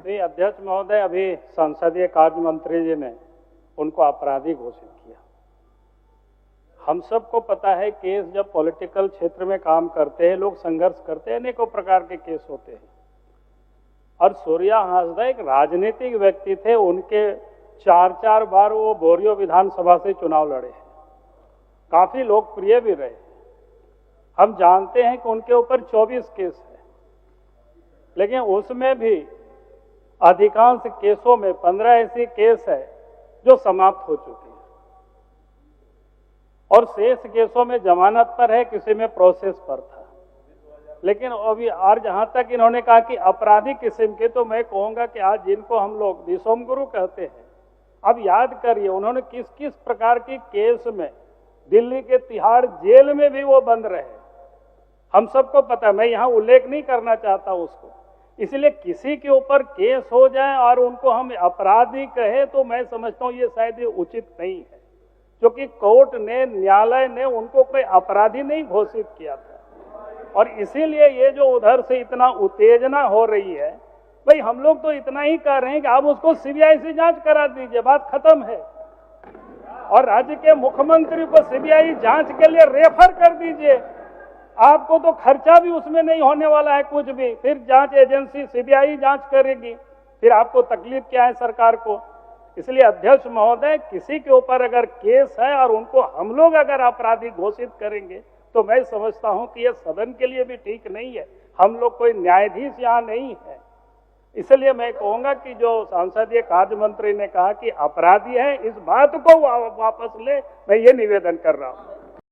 नहीं, अध्यक्ष महोदय, अभी संसदीय कार्य मंत्री जी ने उनको अपराधी घोषित किया। हम सबको पता है केस जब पॉलिटिकल क्षेत्र में काम करते हैं, लोग संघर्ष करते हैं, अनेकों प्रकार के केस होते हैं। और सूर्या हांसदा एक राजनीतिक व्यक्ति थे, उनके 4 बार वो बोरियो विधानसभा से चुनाव लड़े हैं, काफी लोकप्रिय भी रहे। हम जानते हैं कि उनके ऊपर 24 केस है, लेकिन उसमें भी अधिकांश केसों में 15 ऐसी केस है जो समाप्त हो चुकी है और शेष केसों में जमानत पर है, किसी में प्रोसेस पर था। लेकिन अभी और जहां तक इन्होंने कहा कि अपराधी किस्म के, तो मैं कहूंगा कि आज जिनको हम लोग दिसोम गुरु कहते हैं, अब याद करिए उन्होंने किस किस प्रकार की केस में दिल्ली के तिहाड़ जेल में भी वो बंद रहे। हम सबको पता है, मैं यहां उल्लेख नहीं करना चाहता उसको। इसलिए किसी के ऊपर केस हो जाए और उनको हम अपराधी कहे, तो मैं समझता हूं ये शायद ये उचित नहीं है, क्योंकि कोर्ट ने, न्यायालय ने उनको कोई अपराधी नहीं घोषित किया था। और इसीलिए ये जो उधर से इतना उत्तेजना हो रही है, भाई हम लोग तो इतना ही कह रहे हैं कि आप उसको सीबीआई से जांच करा दीजिए, बात खत्म है। और राज्य के मुख्यमंत्री को सीबीआई जांच के लिए रेफर कर दीजिए, आपको तो खर्चा भी उसमें नहीं होने वाला है कुछ भी। फिर जांच एजेंसी सीबीआई जांच करेगी, फिर आपको तकलीफ क्या है सरकार को। इसलिए अध्यक्ष महोदय, किसी के ऊपर अगर केस है और उनको हम लोग अगर अपराधी घोषित करेंगे, तो मैं समझता हूं कि यह सदन के लिए भी ठीक नहीं है। हम लोग कोई न्यायाधीश यहाँ नहीं है। इसलिए मैं कहूंगा कि जो संसदीय कार्य मंत्री ने कहा कि अपराधी है, इस बात को वापस ले, मैं ये निवेदन कर रहा हूं।